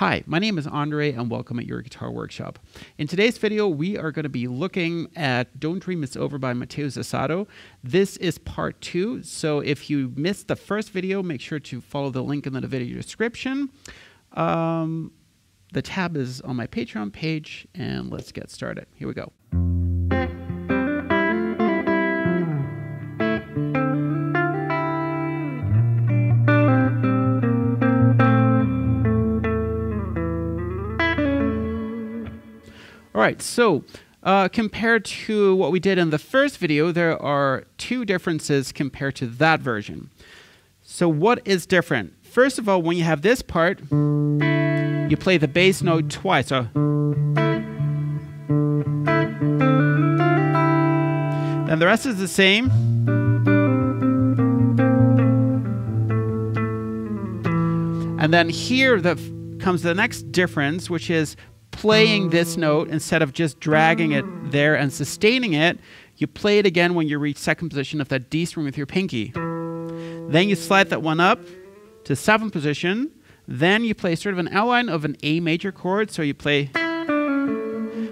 Hi, my name is André and welcome at Your Guitar Workshop. In today's video, we are going to be looking at Don't Dream It's Over by Mateus Asato. This is part 2, so if you missed the first video, make sure to follow the link in the video description. The tab is on my Patreon page, and let's get started. Here we go. All right, so compared to what we did in the first video, there are two differences compared to that version. So what is different? First of all, when you have this part, you play the bass note twice. So then the rest is the same. And then here comes the next difference, which is playing this note instead of just dragging it there and sustaining it. You play it again when you reach second position of that D string with your pinky. Then you slide that one up to 7th position. Then you play sort of an outline of an A major chord. So you play,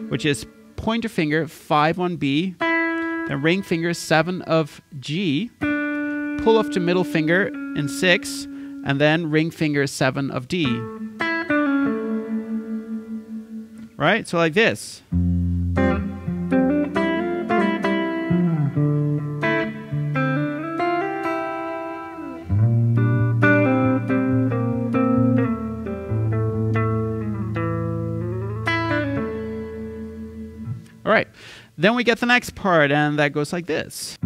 which is pointer finger 5 on B, then ring finger 7 of G, pull off to middle finger in 6, and then ring finger 7 of D. Right? So like this. All right. Then we get the next part, and that goes like this.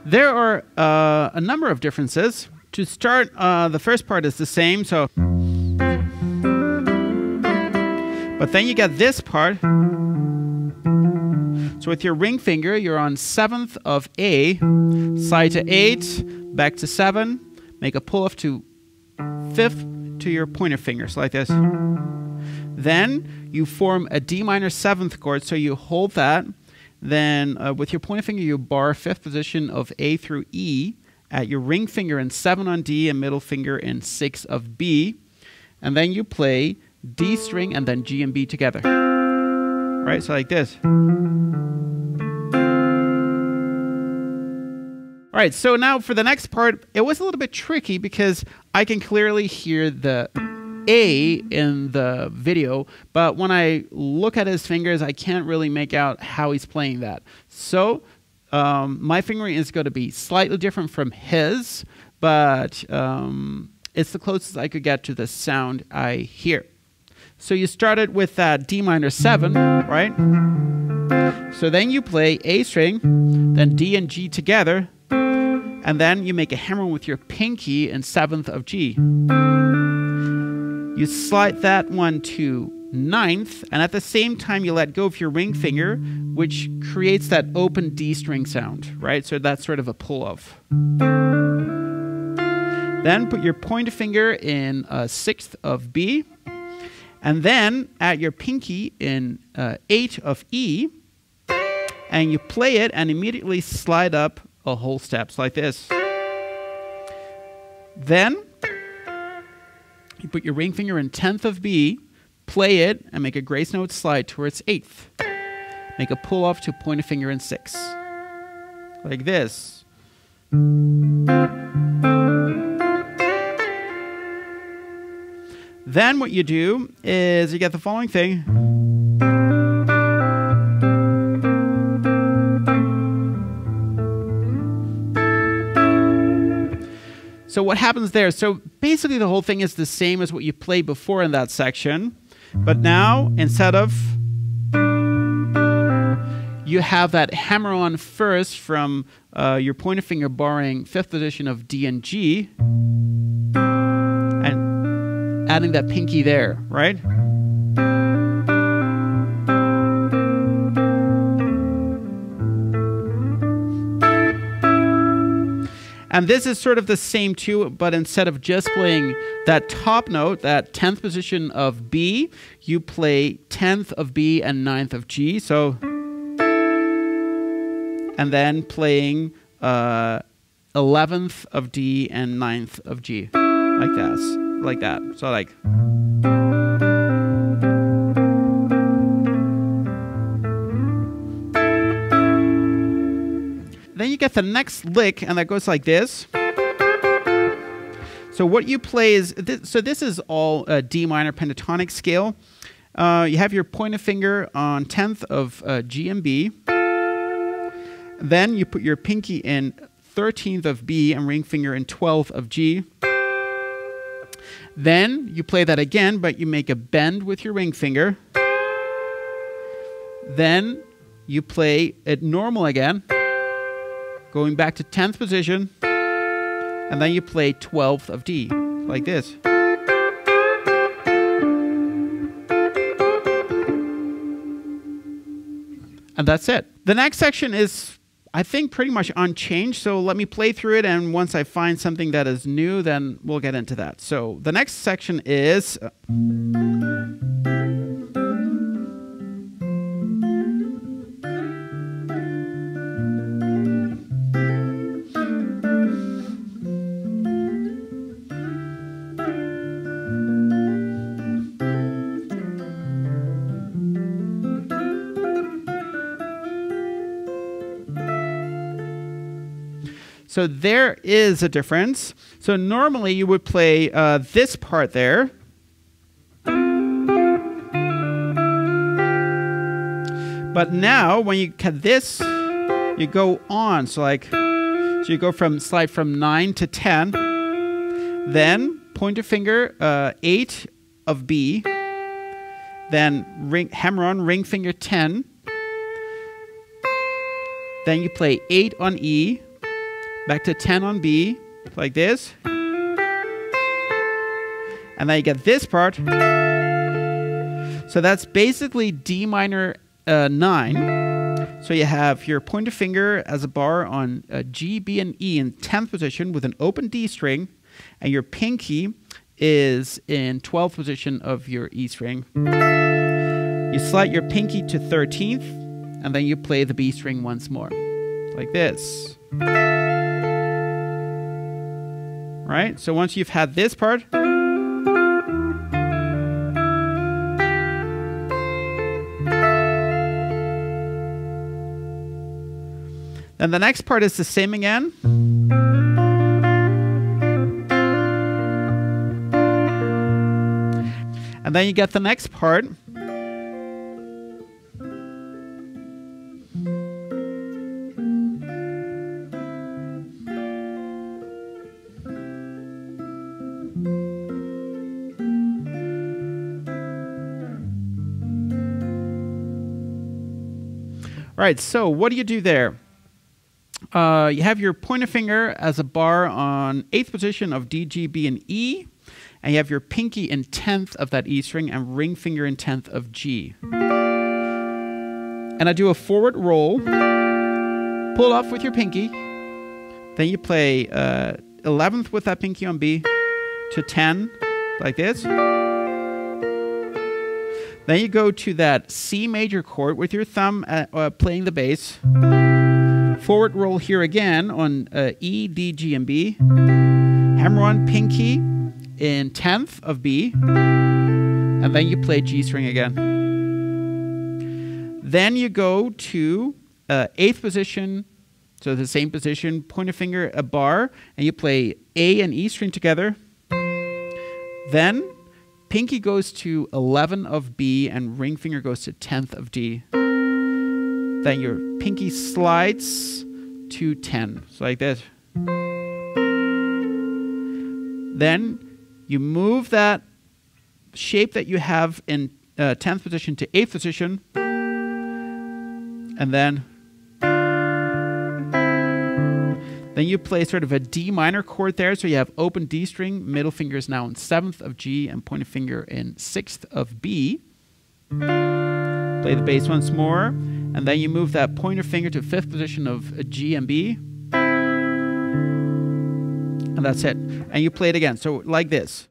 There are a number of differences. To start, the first part is the same, so. But then you get this part. So with your ring finger, you're on 7th of A, slide to 8, back to 7, make a pull off to 5th to your pointer finger, so like this. Then you form a D minor 7th chord, so you hold that. Then with your pointer finger, you bar 5th position of A through E at your ring finger in 7 on D and middle finger in 6 of B. And then you play D string and then G and B together. Right, so like this. All right, so now for the next part, it was a little bit tricky because I can clearly hear the A in the video, but when I look at his fingers, I can't really make out how he's playing that. So my fingering is going to be slightly different from his, but it's the closest I could get to the sound I hear. So you started with that D minor 7, right? So then you play A string, then D and G together, and then you make a hammer with your pinky in 7th of G. You slide that one to 9th, and at the same time you let go of your ring finger, which creates that open D string sound, right? So that's sort of a pull-off. Then put your pointer finger in 6th of B, and then add your pinky in 8 of E, and you play it and immediately slide up a whole step, so like this. Then you put your ring finger in 10th of B, play it, and make a grace note slide towards 8th. Make a pull off to pointer finger in 6. Like this. Then what you do is you get the following thing. So what happens there? So basically the whole thing is the same as what you played before in that section. But now, instead of, you have that hammer on first from your pointer finger barring 5th position of D and G, and adding that pinky there, right? And this is sort of the same too, but instead of just playing that top note, that 10th position of B, you play 10th of B and 9th of G. So, and then playing 11th of D and 9th of G, like that, like that. So like. Then you get the next lick, and that goes like this. So what you play is, this is all D minor pentatonic scale. You have your pointer finger on 10th of G and B. Then you put your pinky in 13th of B and ring finger in 12th of G. Then you play that again, but you make a bend with your ring finger. Then you play it normal again, going back to 10th position, and then you play 12th of D, like this. And that's it. The next section is, I think, pretty much unchanged, so let me play through it, and once I find something that is new, then we'll get into that. So the next section is... So there is a difference. So normally you would play this part there. But now when you cut this, you go on. So like, so you go slide from 9 to 10. Then pointer finger 8 of B. Then hammer on ring finger 10. Then you play 8 on E. Back to 10 on B, like this. And then you get this part. So that's basically D minor 9. So you have your pointer finger as a bar on G, B, and E in 10th position with an open D string. And your pinky is in 12th position of your E string. You slide your pinky to 13th, and then you play the B string once more, like this. Right? So once you've had this part, then the next part is the same again. And then you get the next part. All right, so what do you do there? You have your pointer finger as a bar on 8th position of D, G, B, and E. And you have your pinky in 10th of that E string and ring finger in 10th of G. And I do a forward roll, pull off with your pinky. Then you play 11th with that pinky on B to 10, like this. Then you go to that C major chord with your thumb playing the bass. Forward roll here again on E, D, G, and B. Hammer on pinky in 10th of B. And then you play G string again. Then you go to 8th position, so the same position, pointer finger, a bar, and you play A and E string together. Then pinky goes to 11 of B and ring finger goes to 10th of D. Then your pinky slides to 10, so like this. Then you move that shape that you have in 10th position to 8th position. And then you play sort of a D minor chord there. So you have open D string, middle finger is now in 7th of G and pointer finger in 6th of B. Play the bass once more. And then you move that pointer finger to 5th position of G and B. and that's it. And you play it again. So like this.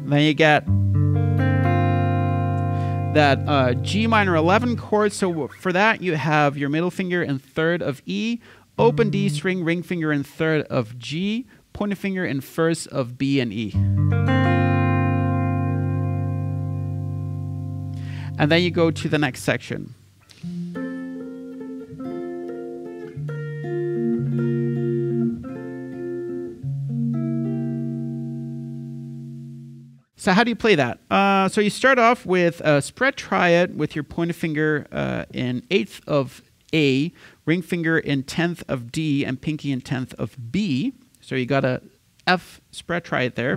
Then you get that G minor 11 chord. So for that, you have your middle finger in third of E, open D string, ring finger in third of G, pointer finger in first of B and E. And then you go to the next section. So how do you play that? So you start off with a spread triad with your pointer finger in 8th of A, ring finger in 10th of D, and pinky in 10th of B. So you got a F spread triad there.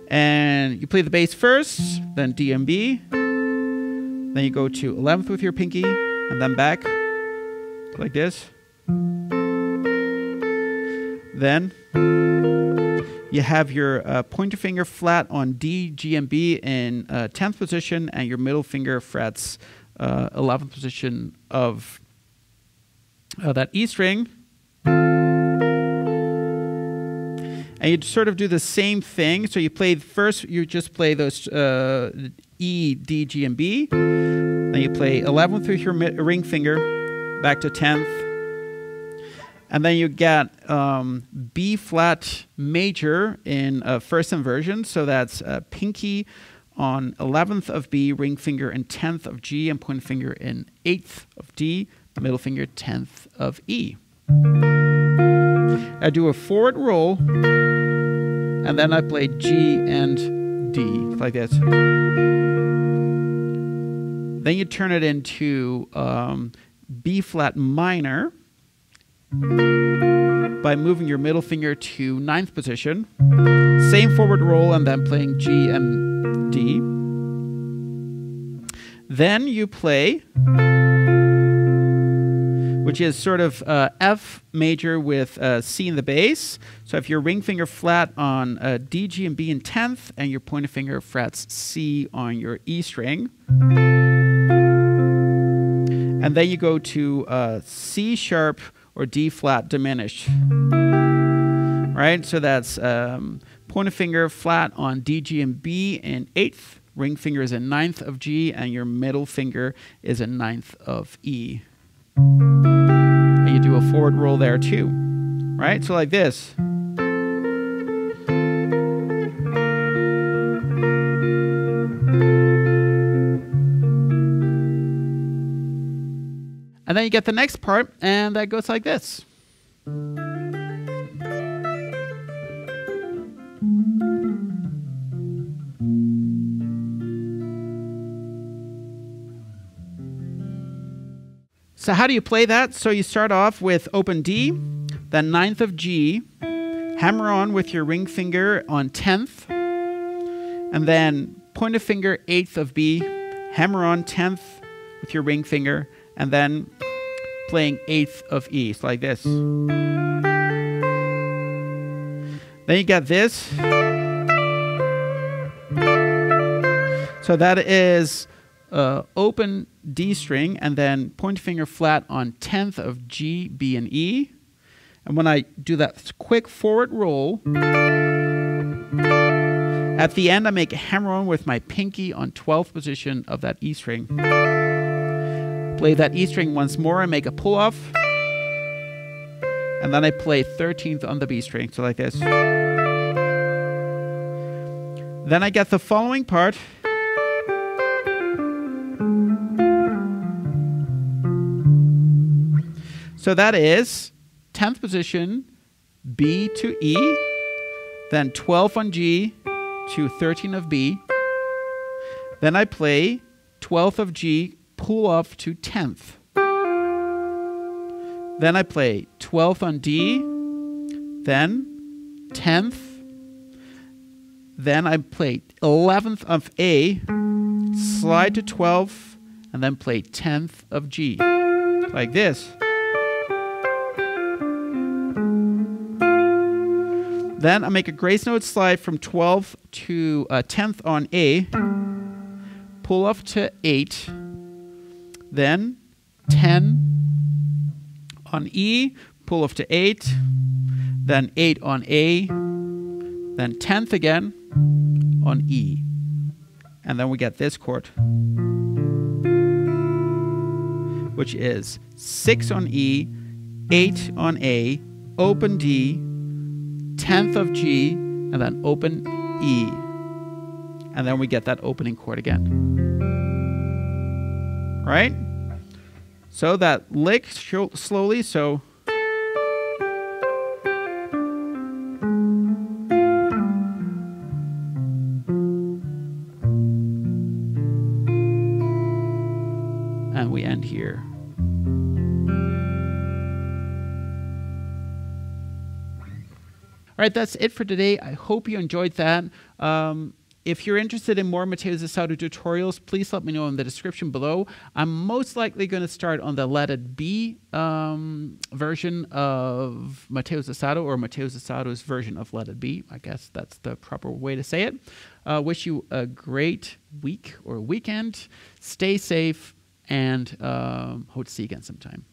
And you play the bass first, then D and B. Then you go to 11th with your pinky, and then back, like this. Then you have your pointer finger flat on D, G, and B in 10th position, and your middle finger frets 11th position of that E string. And you sort of do the same thing. So you play first, you just play those E, D, G, and B. Then you play 11th with your ring finger, back to 10th. And then you get B flat major in first inversion. So that's pinky on 11th of B, ring finger in 10th of G, and pointer finger in 8th of D, middle finger 10th of E. I do a forward roll, and then I play G and D, like this. Then you turn it into B flat minor by moving your middle finger to 9th position. Same forward roll, and then playing G and D. Then you play, which is sort of F major with C in the bass. So if your ring finger flat on D, G, and B in 10th, and your pointer finger frets C on your E string. And then you go to C sharp or D flat diminished. Right? So that's pointer finger flat on D, G, and B in 8th. Ring finger is in 9th of G, and your middle finger is in 9th of E. And you do a forward roll there too, right? So like this. And then you get the next part, and that goes like this. So how do you play that? So you start off with open D, then 9th of G, hammer on with your ring finger on 10th, and then pointer finger 8th of B, hammer on 10th with your ring finger, and then playing 8th of E, so like this. Then you got this. So that is open D string, and then pointer finger flat on 10th of G, B, and E. And when I do that quick forward roll, at the end I make a hammer on with my pinky on 12th position of that E string. Play that E string once more and make a pull off. And then I play 13th on the B string, so like this. Then I get the following part. So that is 10th position, B to E, then 12 on G to 13 of B. Then I play 12th of G, pull off to 10th. Then I play 12th on D, then 10th. Then I play 11th of A, slide to 12th, and then play 10th of G, like this. Then I make a grace note slide from 12th to 10th on A, pull off to 8, then 10 on E, pull off to 8, then 8 on A, then 10th again on E. And then we get this chord, which is 6 on E, 8 on A, open D, 10th of G, and then open E. And then we get that opening chord again. Right? So that lick slowly, so. And we end here. All right, that's it for today. I hope you enjoyed that. If you're interested in more Mateus Asato tutorials, please let me know in the description below. I'm most likely going to start on the Let It Be version of Mateus Asato, or Mateus Asato's version of Let It Be. I guess that's the proper way to say it. Wish you a great week or weekend. Stay safe, and hope to see you again sometime.